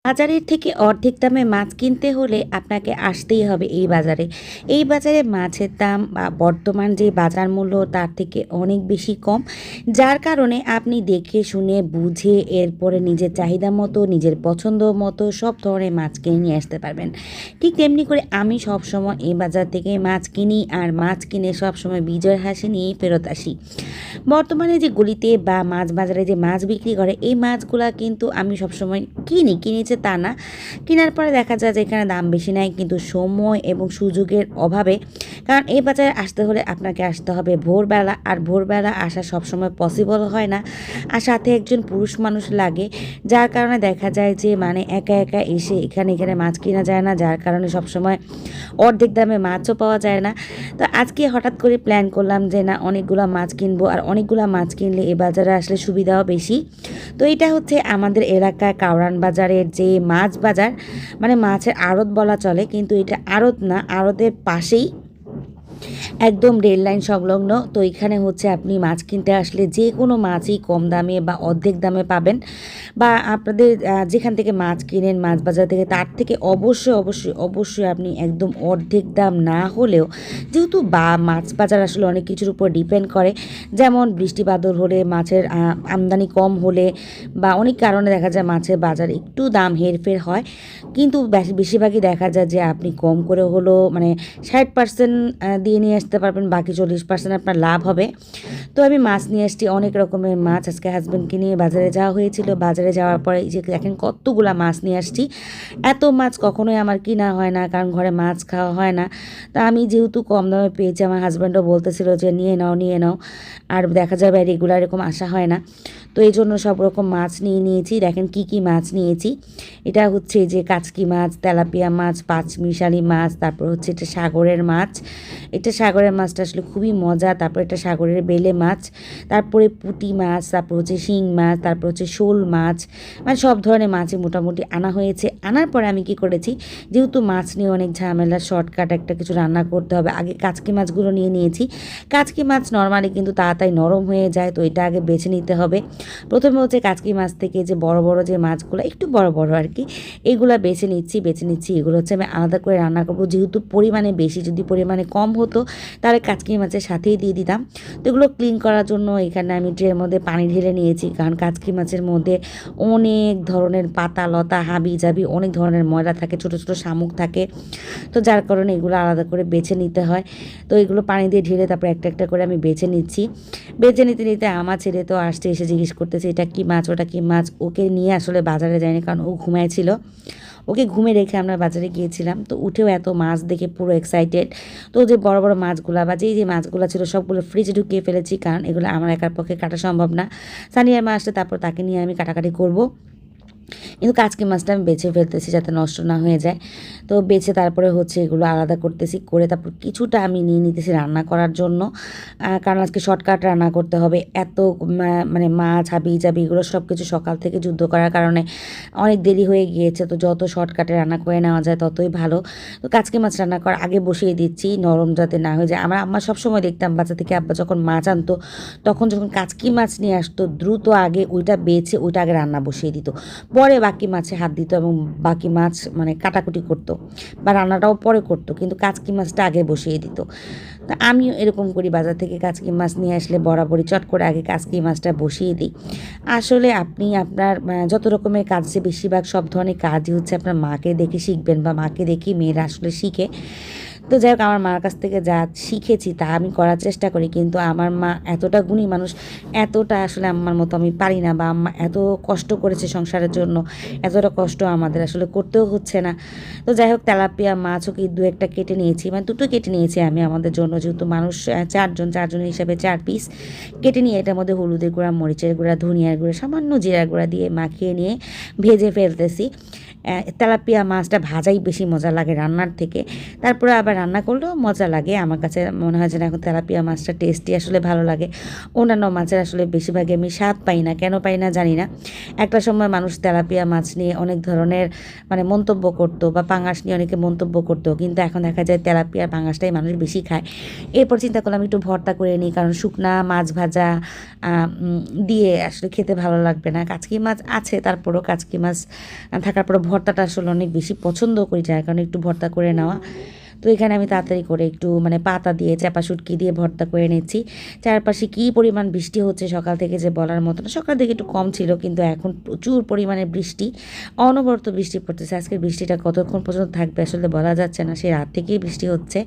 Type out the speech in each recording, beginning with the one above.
বাজারের থেকে অর্ধেক দামে মাছ কিনতে হলে আপনাকে আসতেই হবে এই বাজারে। এই বাজারে মাছের দাম বা বর্তমান যে বাজার মূল্য তার থেকে অনেক বেশি কম। যার কারণে আপনি দেখে শুনে বুঝে এরপরে নিজের চাহিদা মতো, নিজের পছন্দ মতো সব ধরনের মাছ কিনে নিয়ে আসতে পারবেন। ঠিক তেমনি করে আমি সবসময় এই বাজার থেকে মাছ কিনি আর মাছ কিনে সবসময় বিজয়ের হাসি নিয়েই ফেরত আসি। বর্তমানে যে গলিতে বা মাছ বাজারে যে মাছ বিক্রি করে এই মাছগুলা কিন্তু আমি সবসময় কিনেছে তা না। কেনার পরে দেখা যায় যে এখানে দাম বেশি নেয় কিন্তু সময় এবং সুযোগের অভাবে, কারণ এই বাজারে আসতে হলে আপনাকে আসতে হবে ভোরবেলা, আর ভোরবেলা আসা সবসময় পসিবল হয় না, আর সাথে একজন পুরুষ মানুষ লাগে। যার কারণে দেখা যায় যে মানে একা একা এসে এখানে মাছ কেনা যায় না, যার কারণে সবসময় অর্ধেক দামে মাছও পাওয়া যায় না। তো আজকে হঠাৎ করে প্ল্যান করলাম যে না অনেকগুলো মাছ কিনবো, আর অনেকগুলো মাছ কিনলে এ বাজারে আসলে সুবিধাও বেশি। তো এটা হচ্ছে আমাদের এলাকায় কাউরান বাজারের যে মাছ বাজার, মানে মাছের আড়ত বলা চলে, কিন্তু এটা আড়ত না, আড়তের পাশেই একদম রেল লাইন সংলগ্ন। তো এখানে হচ্ছে আপনি মাছ কিনতে আসলে যে কোনো মাছই কম দামে বা অর্ধেক দামে পাবেন, বা আপনাদের যেখান থেকে মাছ কিনেন মাছ বাজার থেকে তার থেকে অবশ্যই আপনি একদম অর্ধেক দাম না হলেও, যেহেতু মাছ বাজার আসলে অনেক কিছুর উপর ডিপেন্ড করে, যেমন বৃষ্টি বাদল হলে, মাছের আমদানি কম হলে, বা অনেক কারণে দেখা যায় মাছের বাজার একটু দাম হেরফের হয়, কিন্তু বেশিরভাগই দেখা যায় যে আপনি কম করে হলেও মানে 60% দিয়ে নিয়ে আসতে পারবেন, বাকি 40% আপনার লাভ হবে। তো আমি মাছ নিয়ে আসছি, অনেক রকমের মাছ। আজকে হাজব্যান্ডকে নিয়ে বাজারে যাওয়া হয়েছিল, বাজারে যাওয়ার পরে এই যে দেখেন কতগুলা মাছ নিয়ে আসছি। এত মাছ কখনোই আমার কিনা হয় না, কারণ ঘরে মাছ খাওয়া হয় না। তা আমি যেহেতু কম দামে পেয়েছি, আমার হাজব্যান্ডও বলতেছিল যে নিয়ে নাও, আর দেখা যাবে রেগুলার এরকম আসা হয় না। তো এই জন্য সব রকম মাছ নিয়ে নিয়েছি। দেখেন কি কি মাছ নিয়েছি। এটা হচ্ছে যে কাচকি মাছ, তেলাপিয়া মাছ, পাঁচমিশালি মাছ, তারপর হচ্ছে এটা সাগরের মাছ। এটা সাগরের মাছটা আসলে খুবই মজা। তারপর এটা সাগরের বেলে মাছ, তারপরে পুঁটি মাছ, তারপর হচ্ছে শিং মাছ, তারপর হচ্ছে শোল মাছ, মানে সব ধরনের মাছই মোটামুটি আনা হয়েছে। আনার পরে আমি কি করেছি, যেহেতু মাছ নিয়ে অনেক ঝামেলা, শর্টকাট একটা কিছু রান্না করতে হবে, আগে কাচকি মাছগুলো নিয়ে নিয়েছি। কাচকি মাছ নর্মালি কিন্তু তাড়াতাড়ি নরম হয়ে যায়, তো এটা আগে বেছে নিতে হবে। প্রথমে হচ্ছে কাচকি মাছ থেকে যে বড় বড় যে মাছগুলো, একটু বড় বড় আর কি, এগুলো বেছে নিচ্ছি। এগুলো হচ্ছে আমি আলাদা করে রান্না করবো, যেহেতু পরিমাণে বেশি, যদি পরিমাণে কম হতো তাহলে কাচকি মাছের সাথেই দিয়ে দিতাম। তো এগুলো ক্লিন করার জন্য এখানে আমি ট্রের মধ্যে পানি ঢেলে নিয়েছি, কারণ কাচকি মাছের মধ্যে অনেক ধরনের পাতা লতা হাবি জাবি অনেক ধরনের ময়লা থাকে, ছোট ছোট শামুক থাকে। তো যার কারণে এগুলো আলাদা করে বেছে নিতে হয়। তো এগুলো পানি দিয়ে ঢেলে তারপর একটা একটা করে আমি বেছে নিচ্ছি। বেছে নিতে নিতে আমার ছেলে তো আসছে, এসে জিজ্ঞেস করতেছে এটা কি মাছ, ওটা কি মাছ। ওকে নিয়ে আসলে বাজারে যায়নি, কারণ ও ঘুমাইছিল। ওকে ঘুমে রেখে আমরা বাজারে গিয়েছিলাম, তো উঠেও এত মাছ দেখে পুরো এক্সাইটেড। তো যে বড় বড় মাছগুলা বা যেই যে মাছগুলো ছিল সবগুলো ফ্রিজে ঢুকিয়ে ফেলেছি, কারণ এগুলো আমার একার পক্ষে কাটা সম্ভব না। সানিয়ার মা আসলে তারপর তাকে নিয়ে আমি কাটাকাটি করব। কিন্তু কাচকি মাছটা আমি বেছে ফেলতেছি যাতে নষ্ট না হয়ে যায়। তো বেছে তারপরে হচ্ছে এগুলো আলাদা করতেছি, করে তারপর কিছুটা আমি নিয়ে নিতেছি রান্না করার জন্য, কারণ আজকে শর্টকাট রান্না করতে হবে। এত মানে মাছ হাবি জাবি এগুলো সব কিছু সকাল থেকে যুদ্ধ করার কারণে অনেক দেরি হয়ে গিয়েছে, তো যত শর্টকাটে রান্না করে নেওয়া যায় ততই ভালো। তো কাচকি মাছ রান্না করার আগে বসিয়ে দিচ্ছি, নরম যাতে না হয়ে যায়। আমার আম্মা সবসময় দেখতাম বাচ্চা থেকে আব্বা যখন মাছ আনতো, তখন যখন কাচকি মাছ নিয়ে আসতো দ্রুত আগে ওইটা বেছে ওইটা আগে রান্না বসিয়ে দিত, পরে বাকি মাছে হাত দিত এবং বাকি মাছ মানে কাটাকুটি করতো বা রান্নাটাও পরে করতো, কিন্তু কাচকি মাছটা আগে বসিয়ে দিত। তা আমিও এরকম করি, বাজার থেকে কাচকি মাছ নিয়ে আসলে বরাবরই চট করে আগে কাচকি মাছটা বসিয়ে দিই। আসলে আপনি আপনার যত রকমের কাজ আছে বেশিরভাগ সব ধরনের কাজই হচ্ছে আপনার মাকে দেখে শিখবেন, বা মাকে দেখেই মেয়েরা আসলে শিখে। তো যাই হোক, আমার মার কাছ থেকে যা শিখেছি তা আমি করার চেষ্টা করি, কিন্তু আমার মা এতটা গুণী মানুষ, এতটা আসলে আম্মার মতো আমি পারি না, বা আম্মা এত কষ্ট করেছে সংসারের জন্য, এতটা কষ্ট আমাদের আসলে করতেও হচ্ছে না। তো যাই হোক, তেলাপিয়া মাছও কি দু একটা কেটে নিয়েছি, মানে দুটো কেটে নিয়েছি আমি আমাদের জন্য, যেহেতু মানুষ চারজন হিসাবে 4 পিস কেটে নিয়ে এটার মধ্যে হলুদের গুঁড়া, মরিচের গুঁড়া, ধনিয়ার গুঁড়া, সামান্য জিরার গুঁড়া দিয়ে মাখিয়ে নিয়ে ভেজে ফেলতেছি। তেলাপিয়া মাছটা ভাজাই বেশি মজা লাগে রান্নার থেকে, তারপরে আবার রান্না করলেও মজা লাগে। আমার কাছে মনে হয় যে না, এখন তেলাপিয়া মাছটা টেস্টি আসলে ভালো লাগে। অন্যান্য মাছের আসলে বেশিরভাগই আমি স্বাদ পাই না, কেন পাই না জানি না। একটা সময় মানুষ তেলাপিয়া মাছ নিয়ে অনেক ধরনের মানে মন্তব্য করতো, বা পাঙাশ নিয়ে অনেকে মন্তব্য করতো, কিন্তু এখন দেখা যায় তেলাপিয়া পাঙাশটাই মানুষ বেশি খায়। এরপর চিন্তা করলাম একটু ভর্তা করে নিই, কারণ শুকনা মাছ ভাজা দিয়ে আসলে খেতে ভালো লাগবে না। কাচকি মাছ আছে, তারপরও কাচকি মাছ থাকার পর ভর্তাটা আসলে অনেক বেশি পছন্দ করি, যার কারণে একটু ভর্তা করে নেওয়া। তো এখানে আমি তাড়াতাড়ি করে একটু মানে পাতা দিয়ে চাপা শুটকি দিয়ে ভর্তা করে নিচ্ছি। চারপাশে কী পরিমাণ বৃষ্টি হচ্ছে সকাল থেকে যে বলার মতো না। সকাল থেকে একটু কম ছিল, কিন্তু এখন প্রচুর পরিমাণে বৃষ্টি, অনবরত বৃষ্টি পড়তেছে। আজকের বৃষ্টিটা কতক্ষণ পর্যন্ত থাকবে আসলে বলা যাচ্ছে না, সেই রাত থেকেই বৃষ্টি হচ্ছে।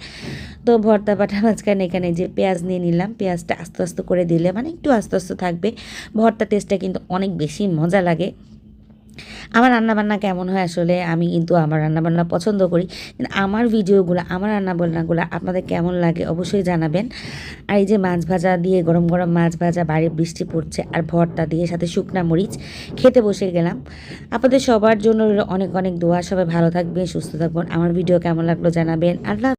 তো ভর্তা বাটা মাঝখানে এখানে যে পেঁয়াজ নিয়ে নিলাম, পেঁয়াজটা আস্তে আস্তে করে দিলে মানে একটু আস্তে আস্তে থাকবে, ভর্তা টেস্টটা কিন্তু অনেক বেশি মজা লাগে। আমার রান্নাবান্না কেমন হয় আসলে আমি কিন্তু আমার রান্নাবান্না পছন্দ করি, কিন্তু আমার ভিডিওগুলো, আমার রান্নাবান্নাগুলো আপনাদের কেমন লাগে অবশ্যই জানাবেন। আর এই যে মাছ ভাজা দিয়ে, গরম গরম মাছ ভাজা, বাইরে বৃষ্টি পড়ছে, আর ভর্তা দিয়ে সাথে শুকনা মরিচ, খেতে বসে গেলাম। আপনাদের সবার জন্য রইলো অনেক অনেক দোয়া। সবাই ভালো থাকবেন, সুস্থ থাকবেন। আমার ভিডিও কেমন লাগলো জানাবেন। আল্লাহ।